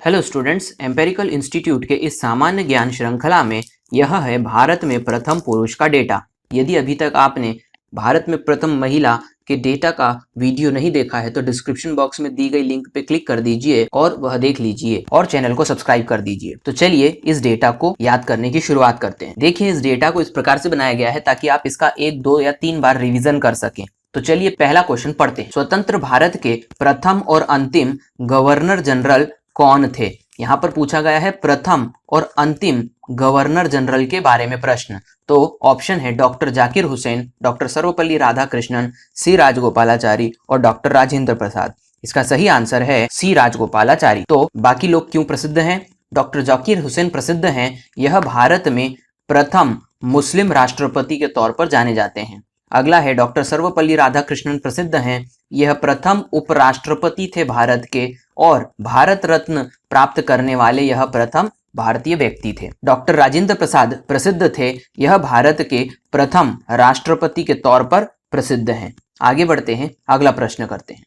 Hello students, empirical institute के इस सामान्य ज्ञान श्रृंखला में यह है भारत में प्रथम पुरुष का डेटा। यदि अभी तक आपने भारत में प्रथम महिला के डेटा का वीडियो नहीं देखा है तो डिस्क्रिप्शन बॉक्स में दी गई लिंक पे क्लिक कर दीजिए और वह देख लीजिए और चैनल को सब्सक्राइब कर दीजिए। तो चलिए इस डेटा को याद करने की शुरुआत करते हैं। देखिए, इस डेटा को इस प्रकार से बनाया गया है ताकि आप इसका 1, 2 या 3 बार रिवीजन कर सकें। तो चलिए पहला क्वेश्चन पढ़ते हैं। स्वतंत्र भारत के प्रथम और अंतिम गवर्नर जनरल कौन थे? यहाँ पर पूछा गया है प्रथम और अंतिम गवर्नर जनरल के बारे में प्रश्न। तो ऑप्शन है डॉक्टर जाकिर हुसैन, डॉक्टर सर्वपल्ली राधाकृष्णन, सी राजगोपालाचारी और डॉक्टर राजेंद्र प्रसाद। इसका सही आंसर है सी राजगोपालाचारी। तो बाकी लोग क्यों प्रसिद्ध हैं? डॉक्टर जाकिर हुसैन प्रसिद्ध हैं, यह भारत में प्रथम मुस्लिम राष्ट्रपति के तौर पर जाने जाते हैं। अगला है डॉक्टर सर्वपल्ली राधाकृष्णन प्रसिद्ध हैं, यह प्रथम उपराष्ट्रपति थे भारत के और भारत रत्न प्राप्त करने वाले यह प्रथम भारतीय व्यक्ति थे। डॉक्टर राजेंद्र प्रसाद प्रसिद्ध थे, यह भारत के प्रथम राष्ट्रपति के तौर पर प्रसिद्ध हैं। आगे बढ़ते हैं, अगला प्रश्न करते हैं।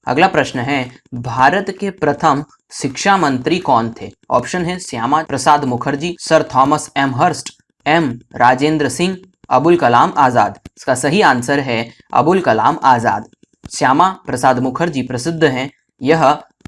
अगला प्रश्न है भारत के प्रथम शिक्षा मंत्री कौन थे? ऑप्शन है Shyama Prasad Mukherjee, sir Thomas M Hurst, M Rajendra Singh, Abul Kalam Azad. इसका सही आंसर है अबुल कलाम आजाद। श्यामा प्रसाद मुखर्जी प्रसिद्ध हैं, यह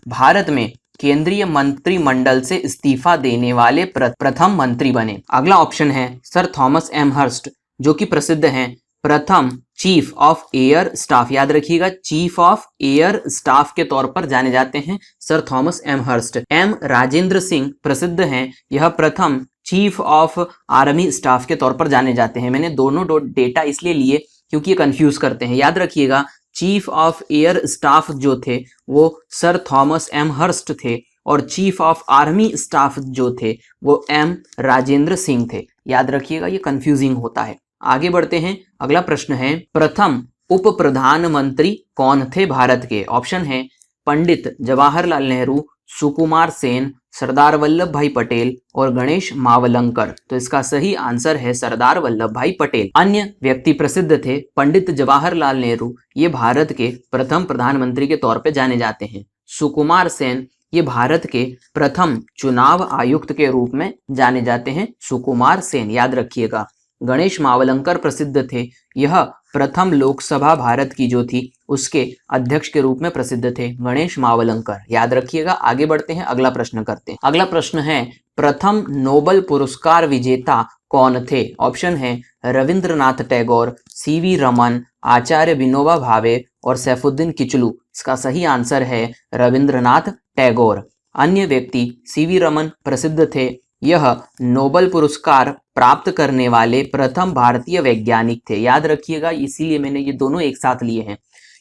भारत में केंद्रीय मंत्रिमंडल से इस्तीफा देने वाले प्रथम मंत्री बने। अगला ऑप्शन है सर थॉमस एम हर्स्ट, जो कि प्रसिद्ध हैं प्रथम चीफ ऑफ एयर स्टाफ। याद रखिएगा, चीफ ऑफ एयर स्टाफ के तौर पर जाने जाते हैं sir Thomas M Hurst. M Rajendra Singh प्रसिद्ध हैं, यह प्रथम चीफ ऑफ आर्मी स्टाफ के तौर पर जाने जाते हैं। मैंने दोनों डेटा इसलिए लिए क्योंकि ये कंफ्यूज करते हैं। याद रखिएगा, चीफ ऑफ एयर स्टाफ जो थे वो सर थॉमस एम हर्स्ट थे और चीफ ऑफ आर्मी स्टाफ जो थे वो एम राजेंद्र सिंह थे। याद रखिएगा, ये कंफ्यूजिंग होता है। आगे बढ़ते हैं, अगला प्रश्न है प्रथम उप प्रधानमंत्री कौन थे भारत के? ऑप्शन है पंडित जवाहरलाल नेहरू, सुकुमार सेन, सरदार वल्लभ भाई पटेल और गणेश मावलंकर। तो इसका सही आंसर है सरदार वल्लभ भाई पटेल। अन्य व्यक्ति प्रसिद्ध थे पंडित जवाहरलाल नेहरू, ये भारत के प्रथम प्रधानमंत्री के तौर पे जाने जाते हैं। सुकुमार सेन, ये भारत के प्रथम चुनाव आयुक्त के रूप में जाने जाते हैं, सुकुमार सेन। याद रखिएगा। गणेश मावलंकर प्रसिद्ध थे, यह प्रथम लोकसभा भारत की जो थी उसके अध्यक्ष के रूप में प्रसिद्ध थे, गणेश मावलंकर। याद रखिएगा। आगे बढ़ते हैं, अगला प्रश्न करते हैं। अगला प्रश्न है प्रथम नोबेल पुरस्कार विजेता कौन थे? ऑप्शन है रविंद्रनाथ टैगोर, सीवी रमन, आचार्य विनोबा भावे और सैफुद्दीन किचलू। इसका सही आंसर है रविंद्रनाथ टैगोर। अन्य व्यक्ति सीवी रमन प्रसिद्ध थे, यह नोबेल पुरस्कार प्राप्त करने वाले प्रथम भारतीय वैज्ञानिक थे। याद रखिएगा, इसीलिए मैंने ये दोनों एक साथ लिए हैं।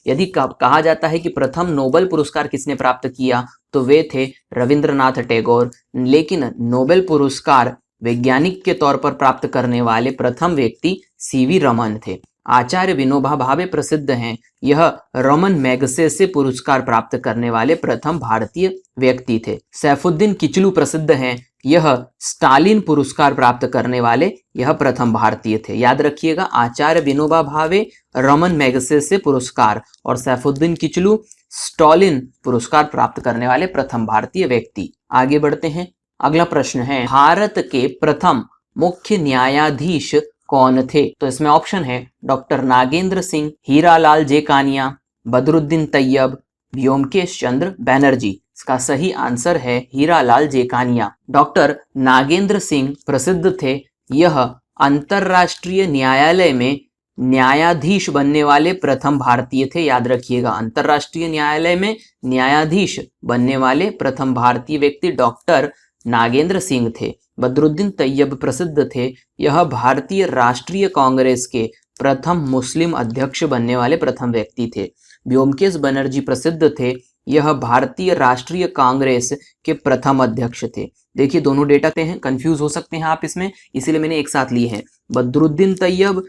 यदि कहा जाता है कि प्रथम नोबेल पुरस्कार किसने प्राप्त किया तो वे थे रविंद्रनाथ टैगोर, लेकिन नोबेल पुरस्कार वैज्ञानिक के तौर पर प्राप्त करने वाले प्रथम व्यक्ति सीवी रमन थे। आचार्य विनोबा भावे प्रसिद्ध हैं, यह रमन मैगसेसे पुरस्कार प्राप्त करने वाले प्रथम भारतीय व्यक्ति थे। सैफुद्दीन किचलू प्रसिद्ध हैं, यह स्टालिन पुरस्कार प्राप्त करने वाले यह प्रथम भारतीय थे। याद रखिएगा, आचार्य विनोबा भावे रमन मैगसेसे पुरस्कार और सैफुद्दीन किचलू स्टालिन पुरस्कार प्राप्त करने वाले प्रथम भारतीय व्यक्ति। आगे बढ़ते हैं, अगला प्रश्न है भारत के प्रथम मुख्य न्यायाधीश कौन थे? तो इसमें ऑप्शन है डॉक्टर नागेंद्र सिंह, हीरालाल जेकानिया, बदरुद्दीन तैयब, व्योमकेश चंद्र बैनर्जी। इसका सही आंसर है हीरालाल जेकानिया। डॉक्टर नागेंद्र सिंह प्रसिद्ध थे, यह अंतरराष्ट्रीय न्यायालय में न्यायाधीश बनने वाले प्रथम भारतीय थे। याद रखिएगा, अंतरराष्ट्रीय न्यायालय में न्यायाधीश बनने वाले प्रथम भारतीय व्यक्ति डॉक्टर नागेंद्र सिंह थे। बदरुद्दीन तैयब प्रसिद्ध थे, यह भारतीय राष्ट्रीय कांग्रेस के प्रथम मुस्लिम अध्यक्ष बनने वाले प्रथम व्यक्ति थे। व्योमकेश बनर्जी प्रसिद्ध थे, यह भारतीय राष्ट्रीय कांग्रेस के प्रथम अध्यक्ष थे। देखिए, दोनों डेटा हैं, कंफ्यूज हो सकते हैं आप इसमें, इसीलिए मैंने एक साथ लिए हैं। बदरुद्दीन तैयब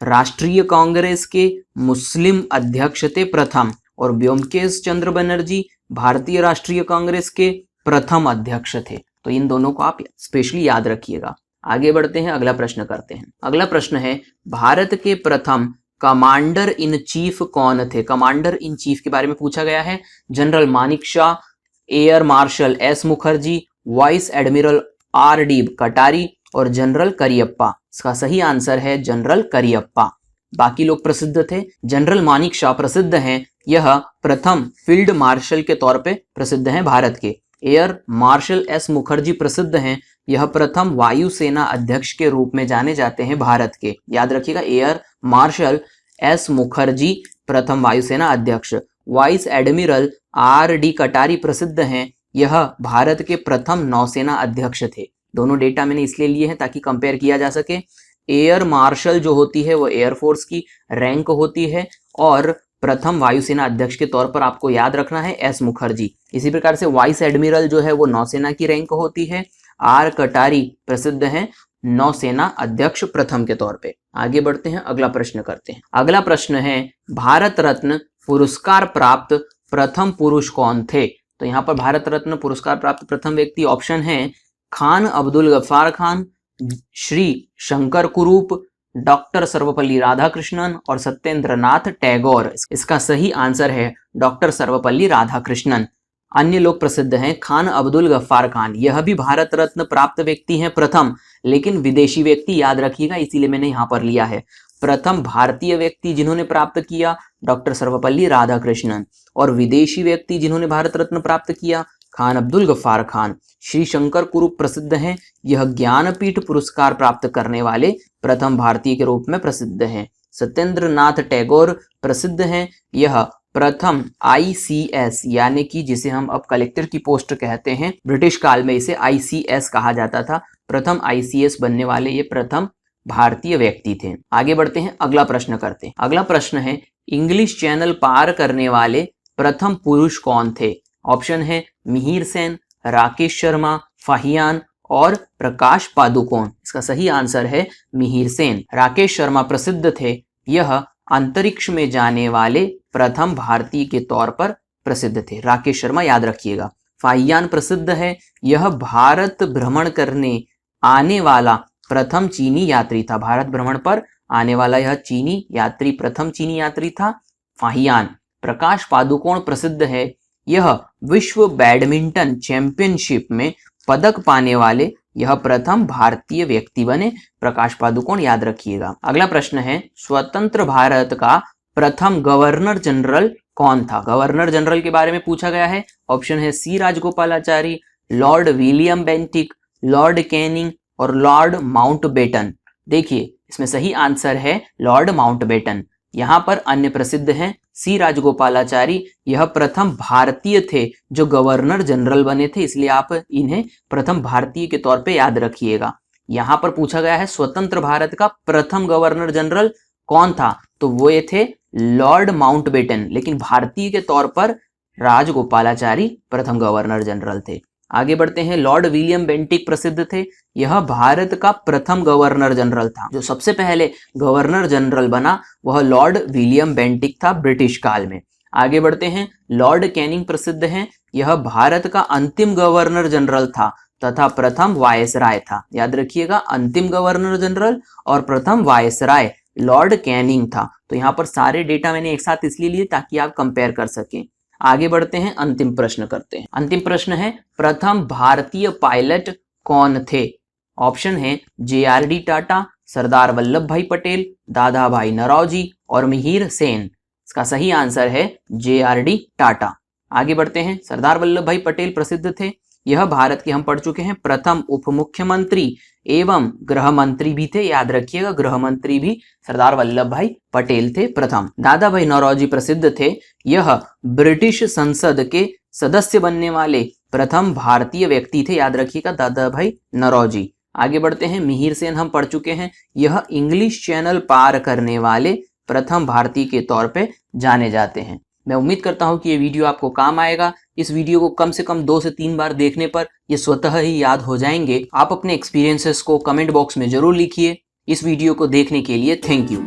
राष्ट्रीय कांग्रेस के मुस्लिम अध्यक्ष थे प्रथम, और व्योमकेश चंद्र बनर्जी भारतीय राष्ट्रीय कांग्रेस के प्रथम अध्यक्ष थे। तो इन दोनों को आप स्पेशली याद रखिएगा। आगे बढ़ते हैं, अगला प्रश्न करते हैं। अगला प्रश्न है भारत के प्रथम कमांडर इन चीफ कौन थे? कमांडर इन चीफ के बारे में पूछा गया है। General Manik Shah, air marshal S Mukherjee, vice admiral R D कटारी और जनरल करियप्पा। इसका सही आंसर है जनरल करियप्पा। बाकी लोग प्रसिद्ध थे। जनरल मानिक शॉ प्रसिद्ध हैं, यह प्रथम फील्ड मार्शल के तौर पे प्रसिद्ध हैं भारत के। एयर मार्शल एस मुखर्जी प्रसिद्ध हैं, यह प्रथम वायुसेना अध्यक्ष के रूप में जाने जाते हैं भारत के। याद रखिएगा, एयर मार्शल एस मुखर्जी प्रथम वायुसेना अध्यक्ष। वाइस एडमिरल आर डी कटारी प्रसिद्ध हैं, यह भारत के प्रथम नौसेना अध्यक्ष थे। दोनों डेटा मैंने इसलिए लिए हैं ताकि कंपेयर किया जा सके। एयर मार्शल जो होती है वो एयरफोर्स की रैंक होती है और प्रथम वायुसेना अध्यक्ष के तौर पर आपको याद रखना है एस मुखर्जी। इसी प्रकार से वाइस एडमिरल जो है वो नौसेना की रैंक होती है। आर कटारी प्रसिद्ध हैं नौसेना अध्यक्ष प्रथम के तौर पे। आगे बढ़ते हैं, अगला प्रश्न करते हैं। अगला प्रश्न है, भारत रत्न पुरस्कार प्राप्त प्रथम पुरुष कौन थे? तो यहाँ पर भारत रत्न पुरस्कार प्राप्त प्रथम व्यक्ति ऑप्शन है खान अब्दुल गफ्फार खान, श्री शंकर कुरूप, डॉक्टर सर्वपल्ली राधाकृष्णन और सत्येंद्र नाथ टैगोर। इसका सही आंसर है डॉक्टर सर्वपल्ली राधाकृष्णन। अन्य लोग प्रसिद्ध हैं खान अब्दुल गफ्फार खान, यह भी भारत रत्न प्राप्त व्यक्ति हैं प्रथम, लेकिन विदेशी व्यक्ति याद रखिएगा, इसीलिए मैंने यहाँ पर लिया है। प्रथम भारतीय व्यक्ति जिन्होंने प्राप्त किया डॉक्टर सर्वपल्ली राधाकृष्णन, और विदेशी व्यक्ति जिन्होंने भारत रत्न प्राप्त किया खान अब्दुल गफ्फार खान। श्री शंकर कुरूप प्रसिद्ध हैं, यह ज्ञानपीठ पुरस्कार प्राप्त करने वाले प्रथम भारतीय के रूप में प्रसिद्ध हैं। सत्येंद्र नाथ टैगोर प्रसिद्ध हैं, यह प्रथम ICS यानी कि जिसे हम अब कलेक्टर की पोस्ट कहते हैं, ब्रिटिश काल में इसे ICS कहा जाता था। प्रथम ICS बनने वाले ये प्रथम भारतीय व्यक्ति थे। आगे बढ़ते हैं, अगला प्रश्न करते हैं। अगला प्रश्न है, इंग्लिश चैनल पार करने वाले प्रथम पुरुष कौन थे? ऑप्शन है मिहिर सेन, राकेश शर्मा, फाहियान और प्रकाश पादुकोण। इसका सही आंसर है मिहिर सेन। राकेश शर्मा प्रसिद्ध थे, यह अंतरिक्ष में जाने वाले प्रथम भारतीय के तौर पर प्रसिद्ध थे। राकेश शर्मा याद रखिएगा। फाहियान प्रसिद्ध है, यह भारत भ्रमण करने आने वाला प्रथम चीनी यात्री था। भारत भ्रमण पर आने वाला यह चीनी यात्री प्रथम चीनी यात्री था फाहियान। प्रकाश पादुकोण प्रसिद्ध है, यह विश्व बैडमिंटन चैंपियनशिप में पदक पाने वाले यह प्रथम भारतीय व्यक्ति बने। प्रकाश पादुकोण याद रखिएगा। अगला प्रश्न है, स्वतंत्र भारत का प्रथम गवर्नर जनरल कौन था? गवर्नर जनरल के बारे में पूछा गया है। ऑप्शन है C Rajagopalachari, lord William Bentinck, lord Canning और लॉर्ड माउंटबेटन। देखिए, इसमें सही आंसर है लॉर्ड माउंटबेटन। यहाँ पर अन्य प्रसिद्ध हैं सी राजगोपालाचारी, यह प्रथम भारतीय थे जो गवर्नर जनरल बने थे, इसलिए आप इन्हें प्रथम भारतीय के तौर पे याद रखिएगा। यहाँ पर पूछा गया है स्वतंत्र भारत का प्रथम गवर्नर जनरल कौन था, तो वो ये थे लॉर्ड माउंटबेटन, लेकिन भारतीय के तौर पर राजगोपालाचारी प्रथम गवर्नर जनरल थे। आगे बढ़ते हैं, लॉर्ड विलियम बेंटिक प्रसिद्ध थे, यह भारत का प्रथम गवर्नर जनरल था। जो सबसे पहले गवर्नर जनरल बना वह लॉर्ड विलियम बेंटिक था ब्रिटिश काल में। आगे बढ़ते हैं, लॉर्ड कैनिंग प्रसिद्ध हैं, यह भारत का अंतिम गवर्नर जनरल था तथा प्रथम वायसराय था। याद रखिएगा, अंतिम गवर्नर जनरल और प्रथम वायसराय लॉर्ड कैनिंग था। तो यहाँ पर सारे डेटा मैंने एक साथ इसलिए लिए ताकि आप कंपेयर कर सकें। आगे बढ़ते हैं, अंतिम प्रश्न करते हैं। अंतिम प्रश्न है, प्रथम भारतीय पायलट कौन थे? ऑप्शन है JRD टाटा, सरदार वल्लभ भाई पटेल, दादा भाई नौरोजी और मिहिर सेन। इसका सही आंसर है JRD टाटा। आगे बढ़ते हैं, सरदार वल्लभ भाई पटेल प्रसिद्ध थे, यह भारत के हम पढ़ चुके हैं प्रथम उप मुख्यमंत्री एवं गृह मंत्री भी थे। याद रखिएगा, गृह मंत्री भी सरदार वल्लभ भाई पटेल थे प्रथम। दादा भाई नौरोजी प्रसिद्ध थे, यह ब्रिटिश संसद के सदस्य बनने वाले प्रथम भारतीय व्यक्ति थे। याद रखिएगा, दादा भाई नौरोजी। आगे बढ़ते हैं, मिहिर सेन हम पढ़ चुके हैं, यह इंग्लिश चैनल पार करने वाले प्रथम भारतीय के तौर पे जाने जाते हैं। मैं उम्मीद करता हूं कि ये वीडियो आपको काम आएगा। इस वीडियो को कम से कम 2 से 3 बार देखने पर ये स्वतः ही याद हो जाएंगे। आप अपने एक्सपीरियंसेस को कमेंट बॉक्स में जरूर लिखिए। इस वीडियो को देखने के लिए थैंक यू।